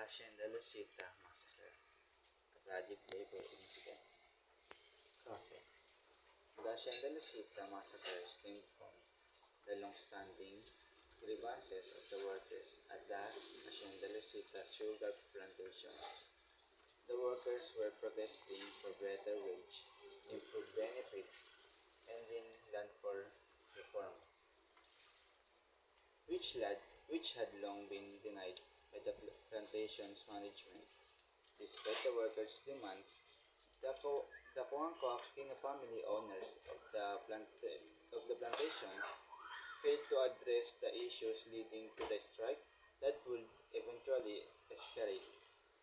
Hacienda Lucita Massacre, Tragic Labor Incident. Causes. The Hacienda Lucita Massacre stemmed from the long-standing grievances of the workers at the Hacienda Lucita sugar plantation. The workers were protesting for better wage, improved benefits, and in land for reform, which had long been denied by the plantation's management. Despite the workers' demands, the Coancoquino family owners of the plantation failed to address the issues leading to the strike that would eventually escalate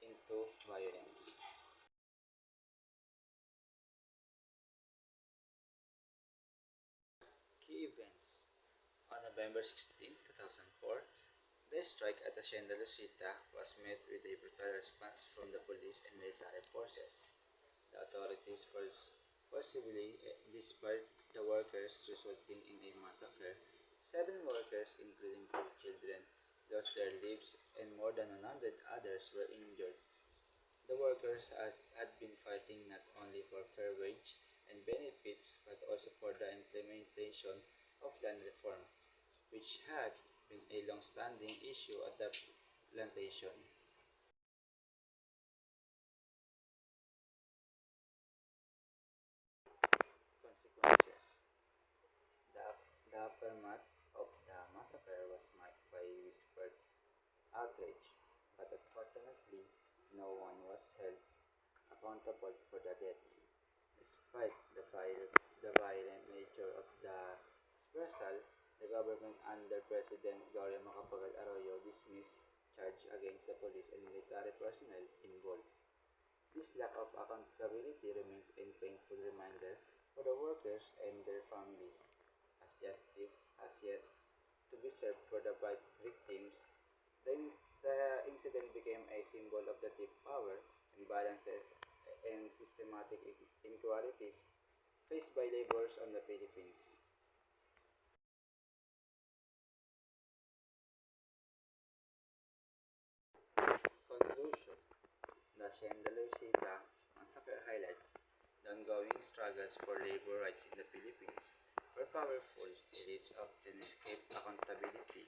into violence. Key events. On November 16, 2004, the strike at Hacienda Lucita was met with a brutal response from the police and military forces. The authorities forcibly dispersed the workers, resulting in a massacre. Seven workers, including two children, lost their lives, and more than 100 others were injured. The workers had been fighting not only for fair wage and benefits, but also for the implementation of land reform, which had been a long-standing issue at the plantation. Consequences. The, the aftermath of the massacre was marked by whispered outrage, but unfortunately, no one was held accountable for the deaths. Despite the violent nature of the dispersal, the government under President Gloria Macapagal Arroyo dismissed charge against the police and military personnel involved. This lack of accountability remains a painful reminder for the workers and their families, as justice has yet to be served for the victims. The incident became a symbol of the deep power, imbalances, and systematic inequalities faced by laborers on the Philippines. Conclusion. The Hacienda Lucita massacre highlights the ongoing struggles for labor rights in the Philippines, where powerful elites often escape accountability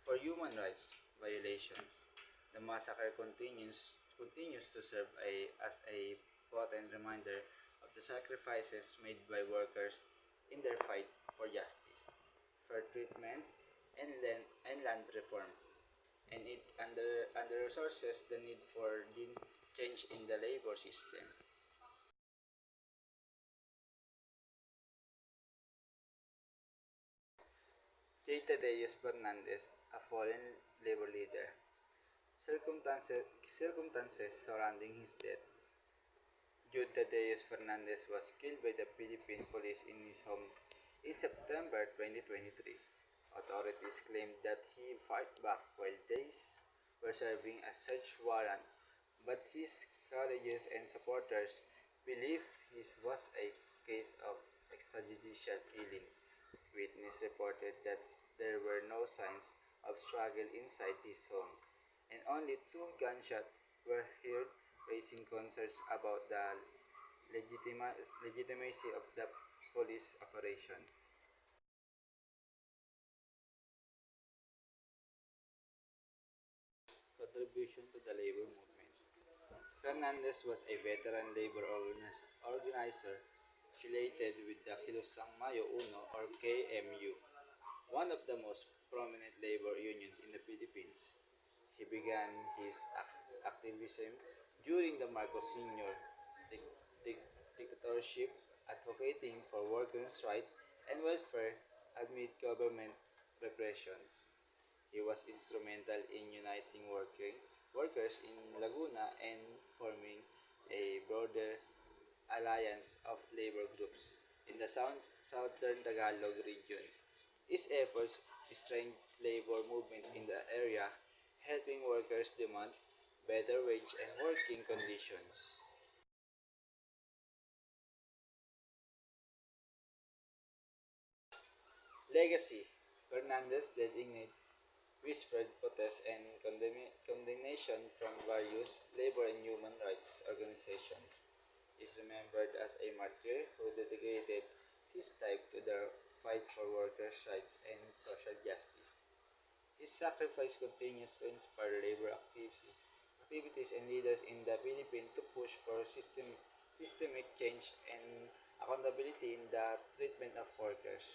for human rights violations. The massacre continues to serve as a potent reminder of the sacrifices made by workers in their fight for justice, fair treatment, and land reform, and it under resources the need for change in the labor system. J. Tadeus Fernandez, a fallen labor leader. Circumstances surrounding his death. Jude Tadeus Fernandez was killed by the Philippine police in his home in September 2023. Authorities claimed that he fight back while they were serving a search warrant, but his colleagues and supporters believe this was a case of extrajudicial killing. Witnesses reported that there were no signs of struggle inside his home, and only two gunshots were heard, raising concerns about the legitimacy of the police operation. Contribution to the labor movement. Fernandez was a veteran labor organizer affiliated with the Kilusang Mayo Uno or KMU, one of the most prominent labor unions in the Philippines. He began his activism during the Marcos Sr. dic- dictatorship, advocating for workers' rights and welfare amid government repression. He was instrumental in uniting workers in Laguna and forming a broader alliance of labor groups in the southern Tagalog region. His efforts strengthened labor movements in the area, helping workers demand better wage and working conditions. Legacy. Fernandez which spread protests and condemnation from various labor and human rights organizations. He is remembered as a martyr who dedicated his life to the fight for workers' rights and social justice. His sacrifice continues to inspire labor activities and leaders in the Philippines to push for systemic change and accountability in the treatment of workers.